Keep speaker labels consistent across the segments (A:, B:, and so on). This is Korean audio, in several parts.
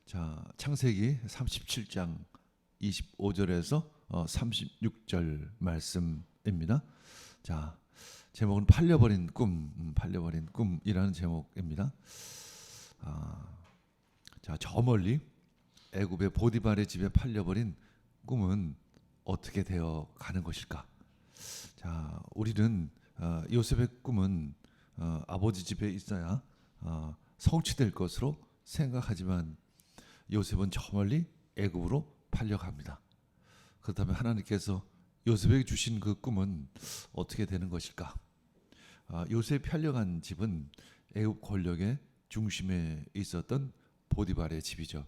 A: 자, 창세기 37장 25절에서 36절 말씀입니다. 자, 제목은 팔려버린 꿈이라는 제목입니다. 자, 저 멀리 애굽의 보디발의 집에 팔려버린 꿈은 어떻게 되어 가는 것일까? 자, 우리는 요셉의 꿈은 아버지 집에 있어야 성취될 것으로 생각하지만 요셉은 저 멀리 애굽으로 팔려갑니다. 그렇다면 하나님께서 요셉에게 주신 그 꿈은 어떻게 되는 것일까? 요셉이 팔려간 집은 애굽 권력의 중심에 있었던 보디발의 집이죠.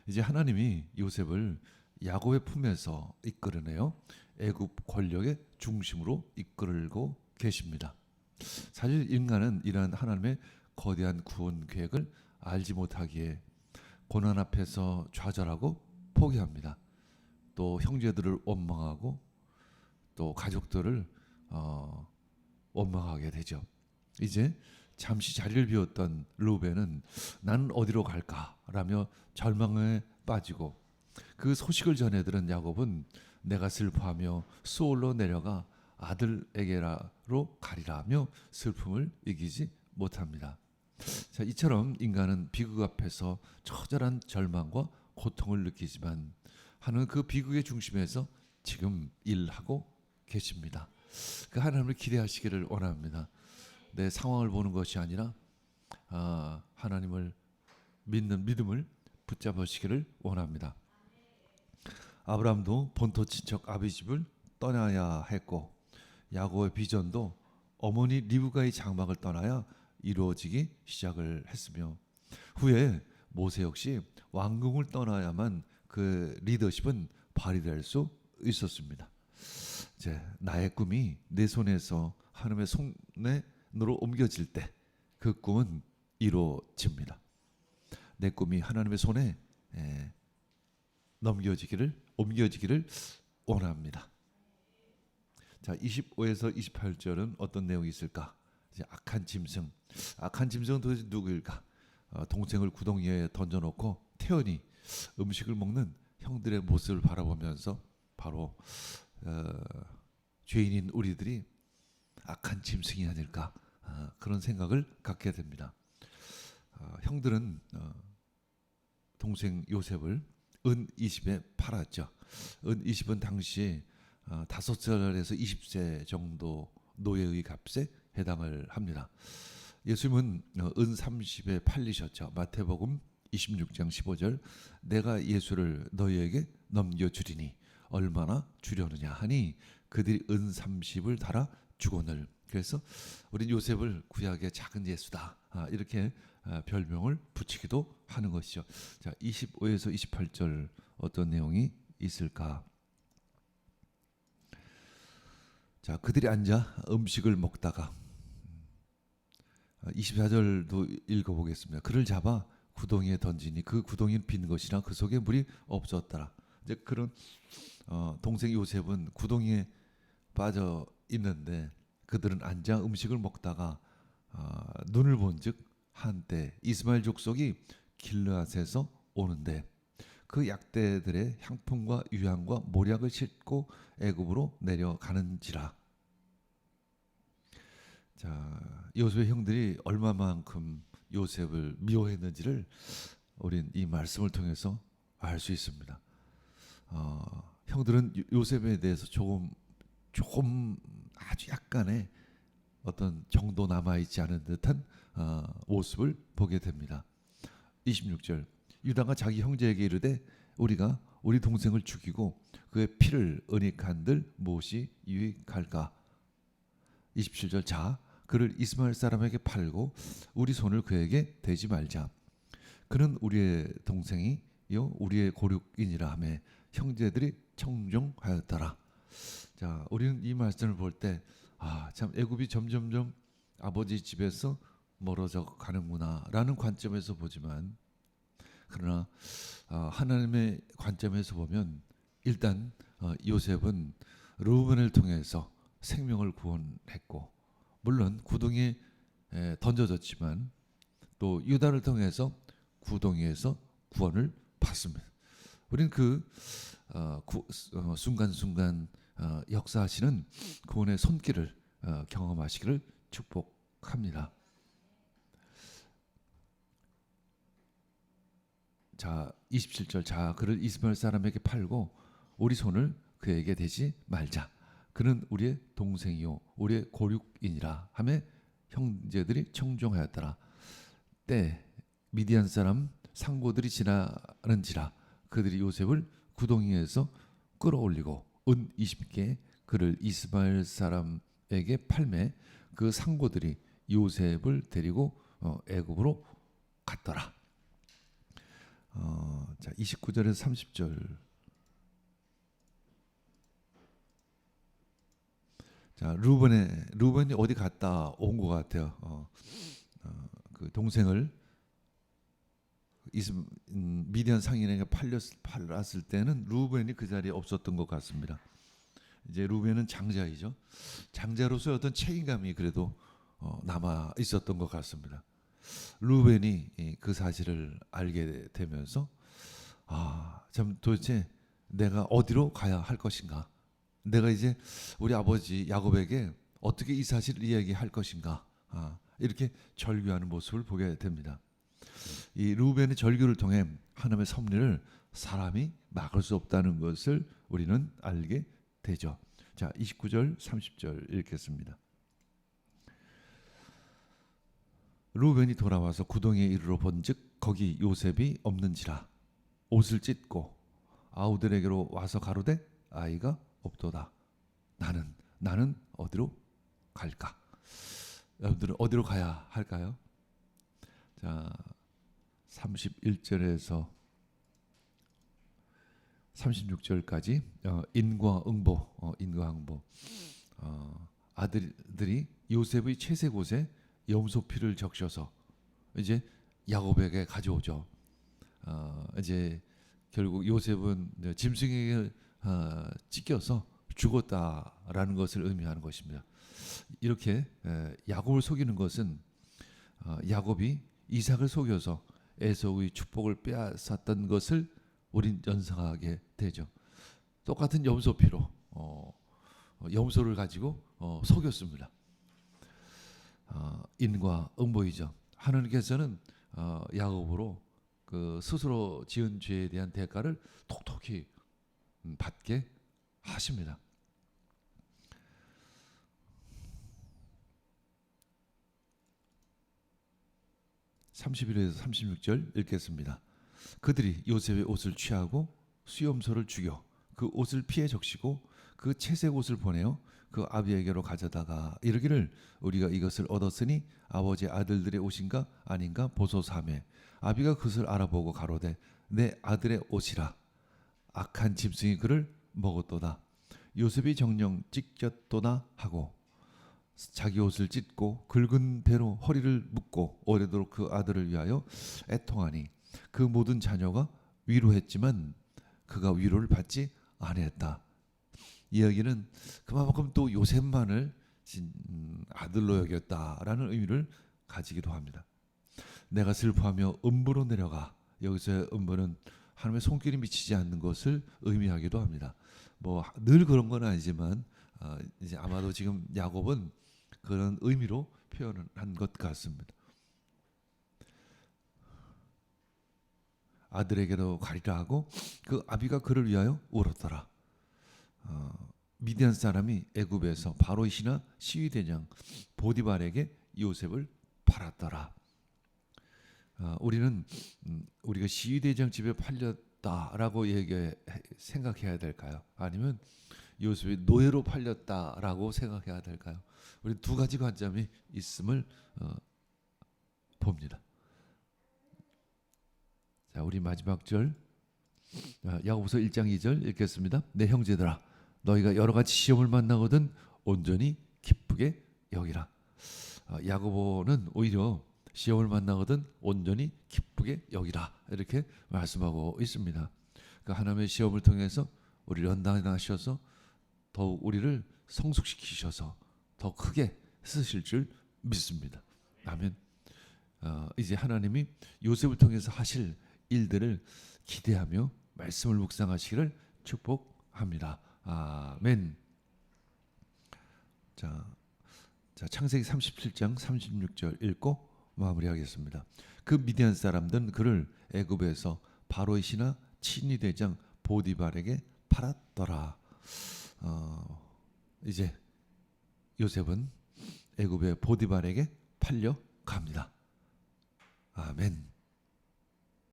A: 이제 하나님이 요셉을 야곱의 품에서 이끌어내어 애굽 권력의 중심으로 이끌고 계십니다. 사실 인간은 이러한 하나님의 거대한 구원 계획을 알지 못하기에 고난 앞에서 좌절하고 포기합니다. 또 형제들을 원망하고 또 가족들을 원망하게 되죠. 이제 잠시 자리를 비웠던 르우벤은 나는 어디로 갈까라며 절망에 빠지고 그 소식을 전해 들은 야곱은 내가 슬퍼하며 수올로 내려가 아들에게로 가리라며 슬픔을 이기지 못합니다. 자, 이처럼 인간은 비극 앞에서 처절한 절망과 고통을 느끼지만 하나님은 그 비극의 중심에서 지금 일하고 계십니다. 그 하나님을 기대하시기를 원합니다. 내 상황을 보는 것이 아니라 하나님을 믿는 믿음을 붙잡으시기를 원합니다. 아브라함도 본토 친척 아비 집을 떠나야 했고 야곱의 비전도 어머니 리브가의 장막을 떠나야 이루어지기 시작을 했으며 후에 모세 역시 왕궁을 떠나야만 그 리더십은 발휘될 수 있었습니다. 이제 나의 꿈이 내 손에서 하나님의 손으로 옮겨질 때 그 꿈은 이루어집니다. 내 꿈이 하나님의 손에 옮겨지기를 원합니다. 자, 25에서 28절은 어떤 내용이 있을까? 이제 악한 짐승은 도대체 누구일까? 동생을 구덩이에 던져놓고 태연히 음식을 먹는 형들의 모습을 바라보면서 바로 죄인인 우리들이 악한 짐승이 아닐까 그런 생각을 갖게 됩니다. 형들은 동생 요셉을 은 20에 팔았죠. 은 20은 당시 5살에서 20세 정도 노예의 값에 해당을 합니다. 예수님은 은 30에 팔리셨죠. 마태복음 26장 15절 내가 예수를 너희에게 넘겨주리니 얼마나 주려느냐 하니 그들이 은 30을 달아 주거늘. 그래서 우리 요셉을 구약의 작은 예수다 이렇게 별명을 붙이기도 하는 것이죠. 자, 25에서 28절 어떤 내용이 있을까? 자, 그들이 앉아 음식을 먹다가 24절도 읽어보겠습니다. 그를 잡아 구덩이에 던지니 그 구덩이는 빈 것이라 그 속에 물이 없었더라. 이제 그런 동생 요셉은 구덩이에 빠져 있는데 그들은 앉아 음식을 먹다가 눈을 본즉 한때 이스마엘 족속이 길르앗에서 오는데 그 약대들의 향품과 유향과 모략을 싣고 애굽으로 내려가는지라. 자, 요셉의 형들이 얼마만큼 요셉을 미워했는지를 우린 이 말씀을 통해서 알 수 있습니다. 형들은 요셉에 대해서 조금 아주 약간의 어떤 정도 남아있지 않은 듯한 모습을 보게 됩니다. 26절 유다가 자기 형제에게 이르되 우리가 우리 동생을 죽이고 그의 피를 은닉한들 무엇이 유익할까? 27절 자 그를 이스마엘 사람에게 팔고 우리 손을 그에게 대지 말자. 그는 우리의 동생이요 우리의 고륙이니라 하며 형제들이 청종하였더라. 자, 우리는 이 말씀을 볼 때 참 애굽이 점점점 아버지 집에서 멀어져 가는구나라는 관점에서 보지만 그러나 하나님의 관점에서 보면 일단 요셉은 르우벤을 통해서 생명을 구원했고 물론 구덩이에 던져졌지만 또 유다를 통해서 구덩이에서 구원을 받습니다. 우리는 그 순간순간 역사하시는 구원의 손길을 경험하시기를 축복합니다. 자, 27절. 자, 그를 이스마엘 사람에게 팔고 우리 손을 그에게 대지 말자. 그는 우리의 동생이요 우리의 고륙이니라 하며 형제들이 청종하였더라. 때 미디안 사람 상고들이 지나는지라 그들이 요셉을 구덩이에서 끌어올리고 은 20개 그를 이스마엘 사람에게 팔매 그 상고들이 요셉을 데리고 애굽으로 갔더라. 자, 29절에서 30절. 자, 루벤이 어디 갔다 온 것 같아요. 그 동생을 미디안 상인에게 팔았을 때는 루벤이 그 자리에 없었던 것 같습니다. 이제 루벤은 장자이죠. 장자로서의 어떤 책임감이 그래도 남아 있었던 것 같습니다. 루벤이 그 사실을 알게 되면서 참 도대체 내가 어디로 가야 할 것인가? 내가 이제 우리 아버지 야곱에게 어떻게 이 사실을 이야기할 것인가? 이렇게 절규하는 모습을 보게 됩니다. 이 루벤의 절규를 통해 하나님의 섭리를 사람이 막을 수 없다는 것을 우리는 알게 되죠. 자, 29절 30절 읽겠습니다. 루벤이 돌아와서 구덩이에 이르러 본즉 거기 요셉이 없는지라 옷을 찢고 아우들에게로 와서 가로되 아이가 없도다. 나는 어디로 갈까? 여러분들은 어디로 가야 할까요? 자, 31절에서 36절까지 인과응보. 아들들이 요셉의 채색 옷에 염소피를 적셔서 이제 야곱에게 가져오죠. 이제 결국 요셉은 짐승에게 찢겨서 죽었다라는 것을 의미하는 것입니다. 이렇게 야곱을 속이는 것은 야곱이 이삭을 속여서 에서의 축복을 빼앗았던 것을 우린 연상하게 되죠. 똑같은 염소피로 염소를 가지고 속였습니다. 인과응보이죠. 하나님께서는 야곱으로 그 스스로 지은 죄에 대한 대가를 톡톡히 받게 하십니다. 31에서 36절 읽겠습니다. 그들이 요셉의 옷을 취하고 수염소를 죽여 그 옷을 피해 적시고 그 채색 옷을 보내어 그 아비에게로 가져다가 이르기를 우리가 이것을 얻었으니 아버지 아들들의 옷인가 아닌가 보소사매 아비가 그것을 알아보고 가로되 내 아들의 옷이라 악한 짐승이 그를 먹었도다. 요셉이 정령 찢겼도다 하고 자기 옷을 찢고 굵은 배로 허리를 묶고 오래도록 그 아들을 위하여 애통하니 그 모든 자녀가 위로했지만 그가 위로를 받지 아니했다. 이야기는 그만큼 또 요셉만을 아들로 여겼다라는 의미를 가지기도 합니다. 내가 슬퍼하며 음부로 내려가. 여기서의 음부는 하나님의 손길이 미치지 않는 것을 의미하기도 합니다. 뭐 늘 그런 건 아니지만 이제 아마도 지금 야곱은 그런 의미로 표현을 한 것 같습니다. 아들에게로 가리라 하고 그 아비가 그를 위하여 울었더라. 미디안 사람이 애굽에서 바로의 신하 시위대장 보디발에게 요셉을 팔았더라. 우리는 우리가 시위대장 집에 팔렸다라고 생각해야 될까요? 아니면 요셉이 노예로 팔렸다라고 생각해야 될까요? 우리 두 가지 관점이 있음을 봅니다. 자, 우리 마지막 절 야고보서 1장 2절 읽겠습니다. 내 형제들아 너희가 여러 가지 시험을 만나거든 온전히 기쁘게 여기라. 야고보는 오히려 시험을 만나거든 온전히 기쁘게 여기라 이렇게 말씀하고 있습니다. 그러니까 하나님의 시험을 통해서 우리를 연단하셔서 더욱 우리를 성숙시키셔서 더 크게 쓰실 줄 믿습니다. 아멘. 이제 하나님이 요셉을 통해서 하실 일들을 기대하며 말씀을 묵상하시기를 축복합니다. 아멘. 자, 창세기 37장 36절 읽고 마무리하겠습니다. 그 미디안 사람들은 그를 애굽에서 바로의 신하 친위 대장 보디발에게 팔았더라. 이제 요셉은 애굽의 보디발에게 팔려 갑니다. 아멘.